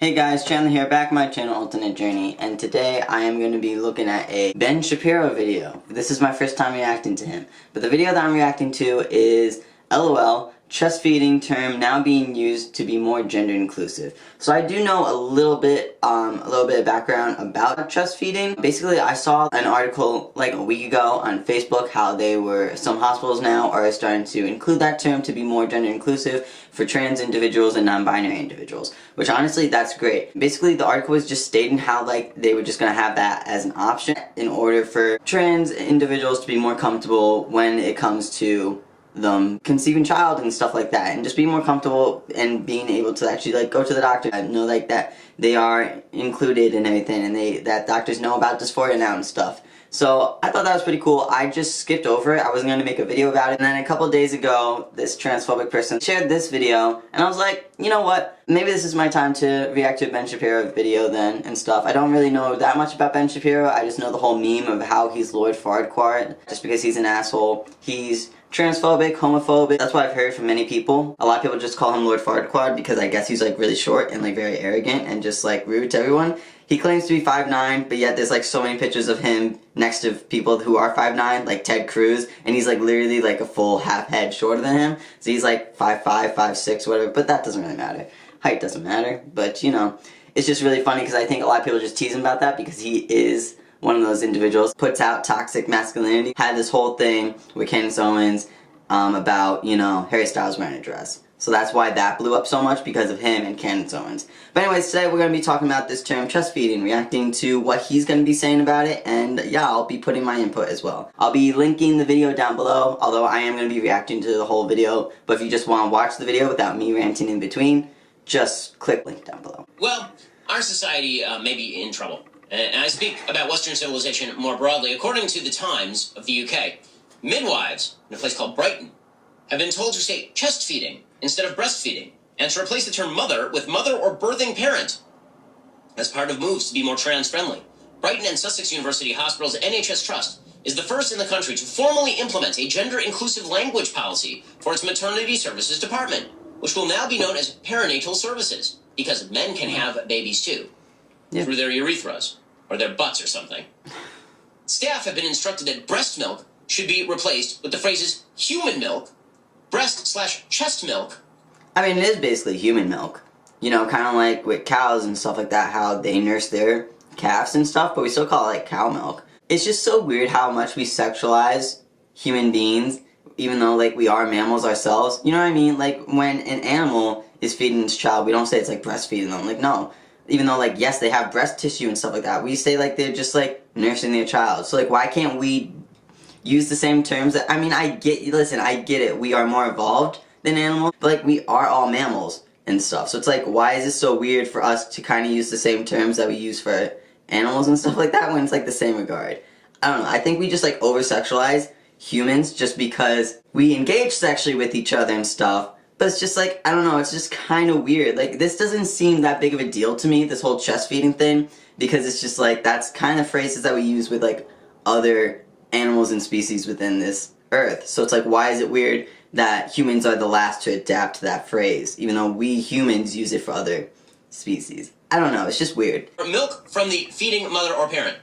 Hey guys, Chandler here, back on my channel, Alternate Journey, and today I am going to be looking at a Ben Shapiro video. This is my first time reacting to him, but the video that I'm reacting to is LOL, chest-feeding term now being used to be more gender inclusive. So I do know a little bit of background about chest-feeding. Basically, I saw an article like a week ago on Facebook how some hospitals now are starting to include that term to be more gender inclusive for trans individuals and non-binary individuals, which honestly, that's great. Basically, the article was just stating how they were just gonna have that as an option in order for trans individuals to be more comfortable when it comes to them conceiving child and stuff like that, and just be more comfortable and being able to actually go to the doctor and know that they are included and everything, and that doctors know about dysphoria now and stuff. So I thought that was pretty cool. I just skipped over it. I wasn't going to make a video about it. And then a couple days ago, this transphobic person shared this video, and I was like, you know what? Maybe this is my time to react to a Ben Shapiro video then and stuff. I don't really know that much about Ben Shapiro. I just know the whole meme of how he's Lord Farquaad just because he's an asshole. He's transphobic, homophobic. That's what I've heard from many people. A lot of people just call him Lord Farquaad because I guess he's really short and very arrogant and just rude to everyone. He claims to be 5'9", but yet there's so many pictures of him next to people who are 5'9", like Ted Cruz, and he's literally a full half head shorter than him. So he's 5'5", 5'6", whatever, but that doesn't really matter. Height doesn't matter, but you know, it's just really funny because I think a lot of people just tease him about that because he is one of those individuals, puts out toxic masculinity. Had this whole thing with Candace Owens about, you know, Harry Styles wearing a dress. So that's why that blew up so much, because of him and Candace Owens. But anyways, today we're going to be talking about this term chest feeding, reacting to what he's going to be saying about it, and yeah, I'll be putting my input as well. I'll be linking the video down below, although I am going to be reacting to the whole video, but if you just want to watch the video without me ranting in between, just click link down below. Well, our society may be in trouble. And I speak about Western civilization more broadly. According to the Times of the UK, midwives in a place called Brighton have been told to say chest feeding instead of breastfeeding, and to replace the term mother with mother or birthing parent as part of moves to be more trans-friendly. Brighton and Sussex University Hospital's NHS Trust is the first in the country to formally implement a gender-inclusive language policy for its maternity services department, which will now be known as perinatal services, because men can have babies too, through their urethras, or their butts or something. Staff have been instructed that breast milk should be replaced with the phrases human milk, breast/chest milk. I mean, it is basically human milk. You know, kind of like with cows and stuff like that, how they nurse their calves and stuff, but we still call it cow milk. It's just so weird how much we sexualize human beings, even though we are mammals ourselves. You know what I mean? When an animal is feeding its child, we don't say it's breastfeeding them. No. Even though, yes, they have breast tissue and stuff like that, we say they're just nursing their child. So why can't we use the same terms? I mean, I get it, we are more evolved than animals, but we are all mammals and stuff. So it's why is it so weird for us to kind of use the same terms that we use for animals and stuff like that when it's the same regard? I don't know, I think we just over-sexualize humans just because we engage sexually with each other and stuff. But it's just I don't know, it's just kind of weird. This doesn't seem that big of a deal to me, this whole chest feeding thing, because it's just that's kind of phrases that we use with other animals and species within this earth. So it's why is it weird that humans are the last to adapt to that phrase, even though we humans use it for other species? I don't know, it's just weird. Milk from the feeding mother or parent.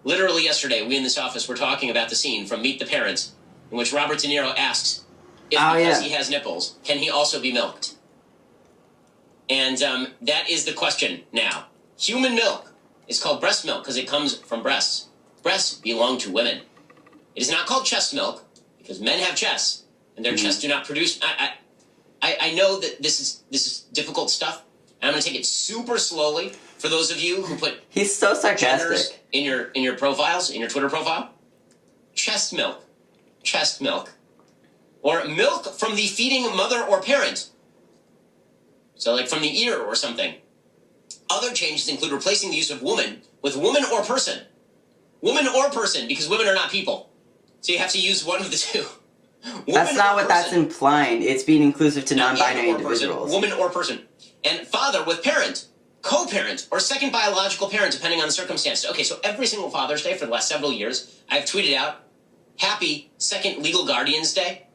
Literally yesterday, we in this office were talking about the scene from Meet the Parents, in which Robert De Niro asks, if because he has nipples, can he also be milked? And that is the question now. Human milk is called breast milk because it comes from breasts. Breasts belong to women. It is not called chest milk because men have chests and their chests do not produce. I know that this is difficult stuff, and I'm going to take it super slowly for those of you who put he's so sarcastic in your profiles, in your Twitter profile. Chest milk. Or milk from the feeding mother or parent. So from the ear or something. Other changes include replacing the use of woman with woman or person. Woman or person, because women are not people. So you have to use one of the two. That's not what that's implying. It's being inclusive to non-binary individuals. Woman or person. And father with parent, co-parent, or second biological parent, depending on the circumstance. Okay, so every single Father's Day for the last several years, I've tweeted out, happy second legal guardian's day.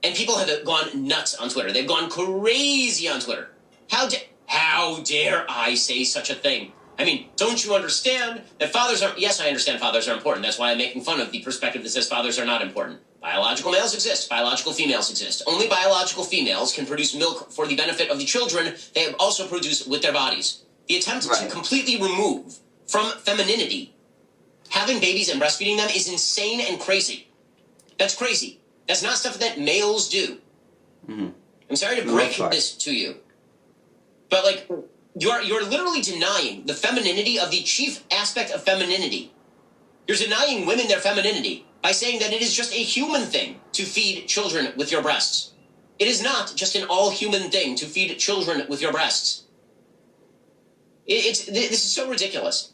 And people have gone nuts on Twitter. They've gone crazy on Twitter. How How dare I say such a thing? I mean, don't you understand that fathers are... Yes, I understand fathers are important. That's why I'm making fun of the perspective that says fathers are not important. Biological males exist. Biological females exist. Only biological females can produce milk for the benefit of the children they have also produced with their bodies. The attempt to completely remove from femininity having babies and breastfeeding them is insane and crazy. That's crazy. That's not stuff that males do. Mm-hmm. I'm sorry to break this to you, but like, you're literally denying the femininity of the chief aspect of femininity. You're denying women their femininity by saying that it is just a human thing to feed children with your breasts. It is not just an all-human thing to feed children with your breasts. This is so ridiculous.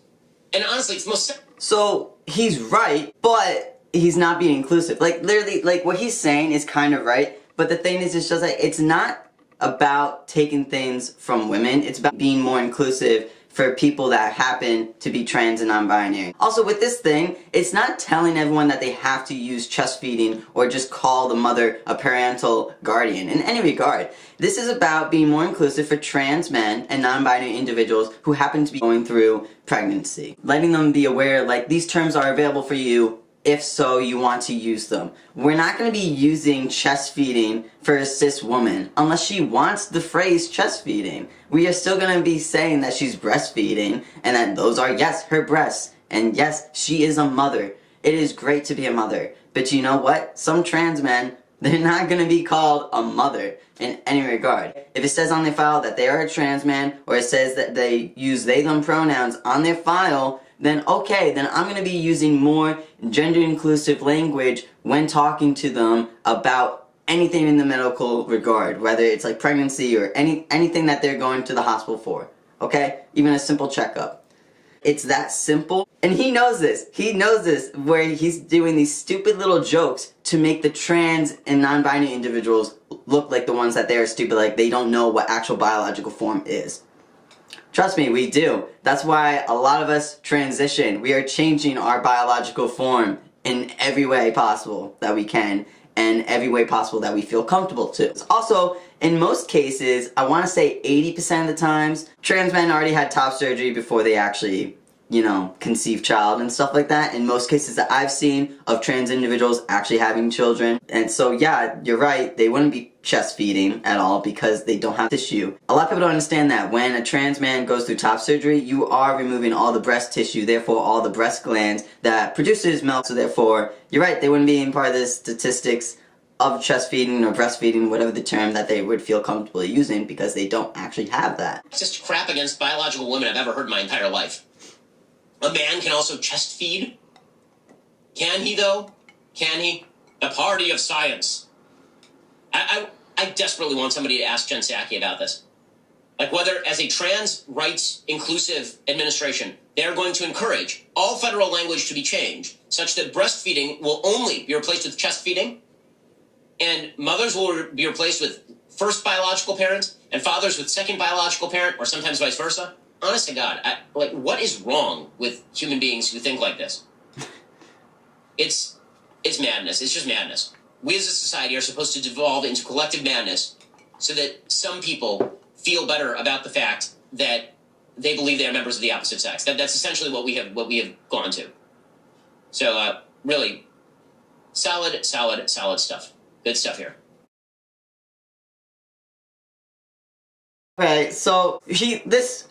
And honestly, it's the most... So, he's right, but he's not being inclusive. Like, literally, like, what he's saying is kind of right, but the thing is, it's just like, it's not about taking things from women. It's about being more inclusive for people that happen to be trans and non-binary. Also, with this thing, it's not telling everyone that they have to use chest feeding or just call the mother a parental guardian in any regard. This is about being more inclusive for trans men and non-binary individuals who happen to be going through pregnancy. Letting them be aware, like, these terms are available for you if so you want to use them. We're not going to be using chest feeding for a cis woman unless she wants the phrase chest feeding. We are still going to be saying that she's breastfeeding and that those are, yes, her breasts, and yes, she is a mother. It is great to be a mother, but you know what? Some trans men, they're not going to be called a mother in any regard. If it says on their file that they are a trans man, or it says that they use they them pronouns on their file, then okay, then I'm going to be using more gender-inclusive language when talking to them about anything in the medical regard, whether it's like pregnancy or anything that they're going to the hospital for, okay? Even a simple checkup. It's that simple. And he knows this. He knows this, where he's doing these stupid little jokes to make the trans and non-binary individuals look like the ones that they are stupid, like they don't know what actual biological form is. Trust me, we do. That's why a lot of us transition. We are changing our biological form in every way possible that we can, and every way possible that we feel comfortable to. Also, in most cases, I want to say 80% of the times, trans men already had top surgery before they actually, you know, conceive child and stuff like that. In most cases that I've seen of trans individuals actually having children. And so yeah, you're right, they wouldn't be chest feeding at all because they don't have tissue. A lot of people don't understand that when a trans man goes through top surgery, you are removing all the breast tissue, therefore all the breast glands that produces milk. So therefore, you're right, they wouldn't be in part of the statistics of chest feeding or breastfeeding, whatever the term that they would feel comfortable using, because they don't actually have that. It's just crap against biological women I've ever heard in my entire life. A man can also chest feed? Can he, though? Can he? The party of science. I desperately want somebody to ask Jen Psaki about this. Like whether, as a trans rights inclusive administration, they're going to encourage all federal language to be changed such that breastfeeding will only be replaced with chest feeding, and mothers will be replaced with first biological parents, and fathers with second biological parent, or sometimes vice versa. Honest to God, like, what is wrong with human beings who think like this? It's madness. It's just madness. We as a society are supposed to devolve into collective madness so that some people feel better about the fact that they believe they are members of the opposite sex. That's essentially what we have gone to. So, really, solid stuff. Good stuff here. Okay, so this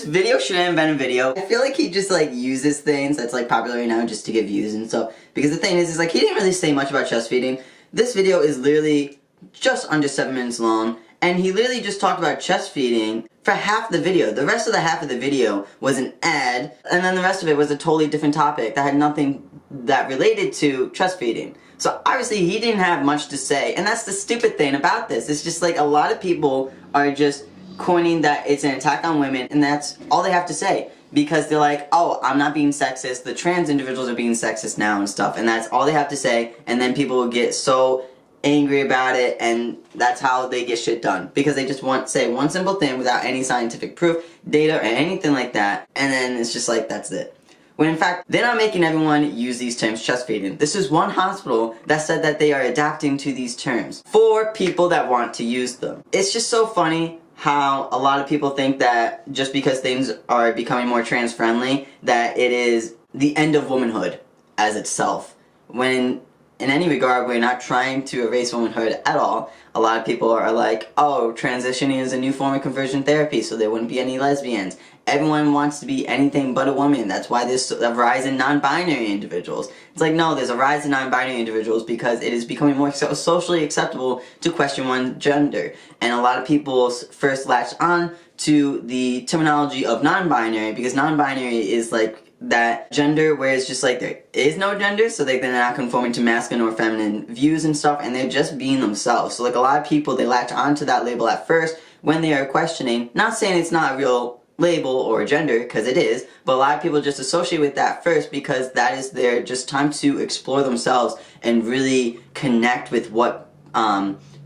video shouldn't have been a video. I feel like he just like uses things that's like popular right now just to get views and stuff. Because the thing is like he didn't really say much about chest feeding. This video is literally just under 7 minutes long, and he literally just talked about chest feeding for half the video. The rest of the half of the video was an ad, and then the rest of it was a totally different topic that had nothing that related to chest feeding. So obviously he didn't have much to say, and that's the stupid thing about this. It's just like a lot of people are just coining that it's an attack on women, and that's all they have to say. Because they're like, oh, I'm not being sexist, the trans individuals are being sexist now and stuff, and that's all they have to say, and then people will get so angry about it, and that's how they get shit done. Because they just want to say one simple thing without any scientific proof, data, or anything like that, and then it's just like, that's it. When in fact, they're not making everyone use these terms chest feeding. This is one hospital that said that they are adapting to these terms for people that want to use them. It's just so funny how a lot of people think that just because things are becoming more trans friendly, that it is the end of womanhood as itself. When in any regard, we're not trying to erase womanhood at all. A lot of people are like, oh, transitioning is a new form of conversion therapy, so there wouldn't be any lesbians. Everyone wants to be anything but a woman. That's why there's a rise in non-binary individuals. It's like, no, there's a rise in non-binary individuals because it is becoming more socially acceptable to question one's gender. And a lot of people first latched on to the terminology of non-binary because non-binary is like that gender where it's just like there is no gender, so they're not conforming to masculine or feminine views and stuff, and they're just being themselves. So like a lot of people, they latch onto that label at first when they are questioning, not saying it's not a real label or gender, because it is, but a lot of people just associate with that first because that is their just time to explore themselves and really connect with what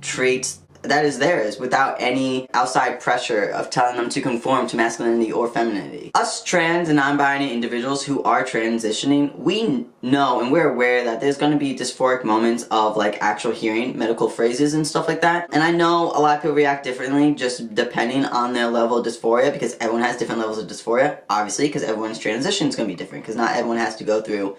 traits that is theirs without any outside pressure of telling them to conform to masculinity or femininity. Us trans and non-binary individuals who are transitioning, we know and we're aware that there's going to be dysphoric moments of like actual hearing medical phrases and stuff like that. And I know a lot of people react differently just depending on their level of dysphoria because everyone has different levels of dysphoria, obviously, because everyone's transition is going to be different because not everyone has to go through,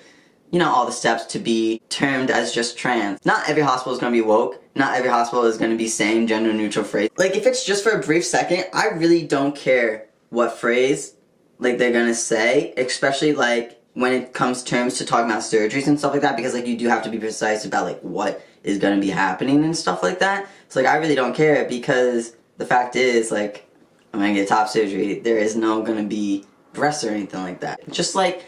you know, all the steps to be termed as just trans. Not every hospital is going to be woke. Not every hospital is going to be saying gender neutral phrase. Like, if it's just for a brief second, I really don't care what phrase, like, they're going to say, especially, like, when it comes terms to talking about surgeries and stuff like that, because, like, you do have to be precise about, like, what is going to be happening and stuff like that. So, like, I really don't care because the fact is, like, I'm going to get top surgery. There is no going to be breasts or anything like that. Just, like,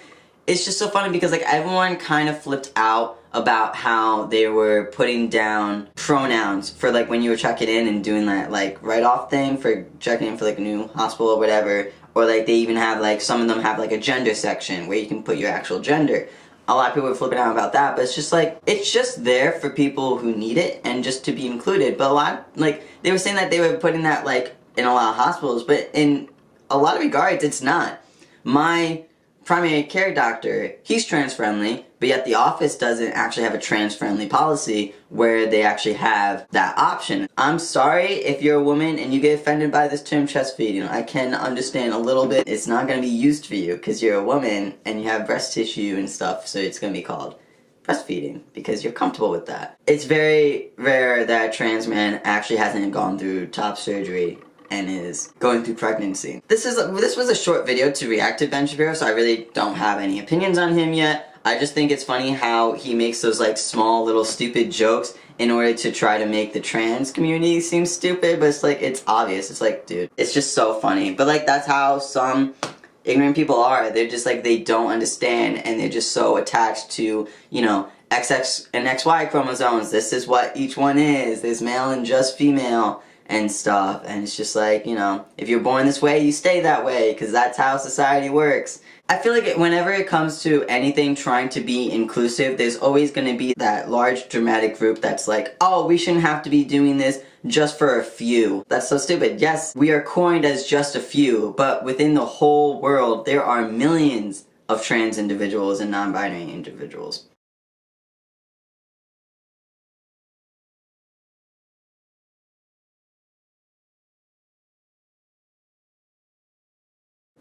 it's just so funny because, like, everyone kind of flipped out about how they were putting down pronouns for, like, when you were checking in and doing that, like, write-off thing for checking in for, like, a new hospital or whatever. Or, like, they even have, like, some of them have, like, a gender section where you can put your actual gender. A lot of people were flipping out about that, but it's just, like, it's just there for people who need it and just to be included. But a lot, like, they were saying that they were putting that, like, in a lot of hospitals, but in a lot of regards, it's not. My primary care doctor, he's trans-friendly, but yet the office doesn't actually have a trans-friendly policy where they actually have that option. I'm sorry if you're a woman and you get offended by this term chest feeding. I can understand a little bit. It's not going to be used for you because you're a woman and you have breast tissue and stuff, so it's going to be called breastfeeding because you're comfortable with that. It's very rare that a trans man actually hasn't gone through top surgery and is going through pregnancy. This was a short video to react to Ben Shapiro, so I really don't have any opinions on him yet. I just think it's funny how he makes those like small little stupid jokes in order to try to make the trans community seem stupid, but it's like, it's obvious. It's like, dude, it's just so funny. But like, that's how some ignorant people are. They're just like, they don't understand, and they're just so attached to, you know, XX and XY chromosomes. This is what each one is. There's male and just female and stuff, and it's just like, you know, if you're born this way, you stay that way, because that's how society works. I feel like whenever it comes to anything trying to be inclusive, there's always going to be that large dramatic group that's like, oh, we shouldn't have to be doing this just for a few. That's so stupid. Yes, we are coined as just a few, but within the whole world, there are millions of trans individuals and non-binary individuals.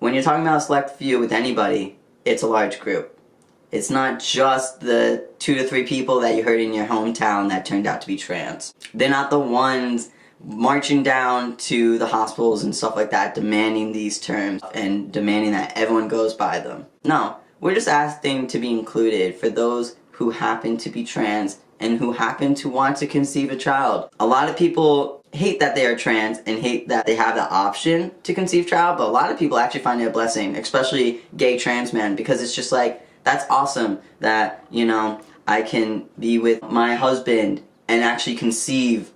When you're talking about a select few with anybody, it's a large group. It's not just the 2 to 3 people that you heard in your hometown that turned out to be trans. They're not the ones marching down to the hospitals and stuff like that demanding these terms and demanding that everyone goes by them. No, we're just asking to be included for those who happen to be trans and who happen to want to conceive a child. A lot of people hate that they are trans and hate that they have the option to conceive child, but a lot of people actually find it a blessing, especially gay trans men, because it's just like, that's awesome that, you know, I can be with my husband and actually conceive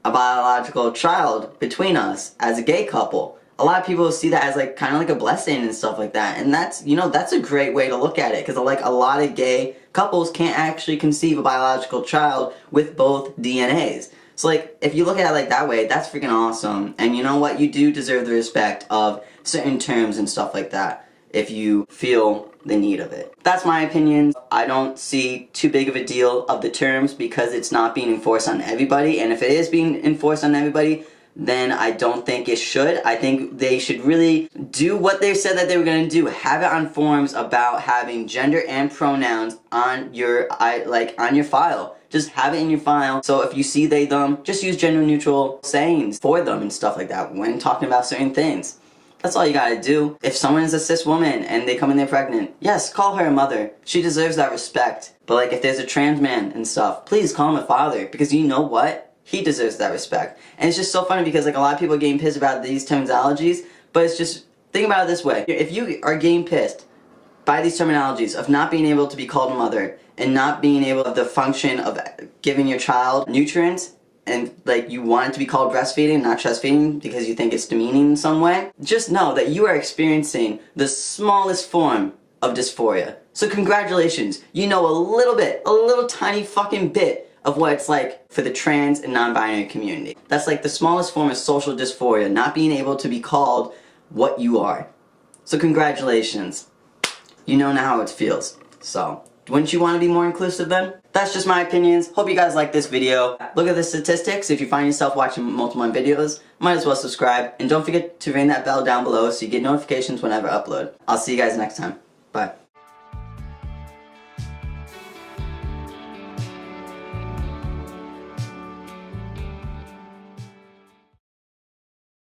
a biological child between us as a gay couple. A lot of people see that as like kind of like a blessing and stuff like that, and that's, you know, that's a great way to look at it, because like a lot of gay couples can't actually conceive a biological child with both DNAs. So like, if you look at it like that way, that's freaking awesome. And you know what? You do deserve the respect of certain terms and stuff like that if you feel the need of it. That's my opinion. I don't see too big of a deal of the terms because it's not being enforced on everybody. And if it is being enforced on everybody, then I don't think it should. I think they should really do what they said that they were going to do. Have it on forums about having gender and pronouns on your on your file. Just have it in your file, so if you see they, them, just use gender neutral sayings for them and stuff like that when talking about certain things. That's all you gotta do. If someone is a cis woman and they come in there pregnant, yes, call her a mother. She deserves that respect. But like if there's a trans man and stuff, please call him a father, because you know what? He deserves that respect. And it's just so funny because like a lot of people are getting pissed about these terminologies, but it's just, think about it this way. If you are getting pissed by these terminologies of not being able to be called a mother and not being able to the function of giving your child nutrients, and like you want it to be called breastfeeding, not chest feeding, because you think it's demeaning in some way, just know that you are experiencing the smallest form of dysphoria. So congratulations, you know a little bit, a little tiny fucking bit of what it's like for the trans and non-binary community. That's like the smallest form of social dysphoria, not being able to be called what you are. So congratulations. You know now how it feels. So, wouldn't you want to be more inclusive then? That's just my opinions. Hope you guys like this video. Look at the statistics. If you find yourself watching multiple videos, might as well subscribe. And don't forget to ring that bell down below so you get notifications whenever I upload. I'll see you guys next time. Bye.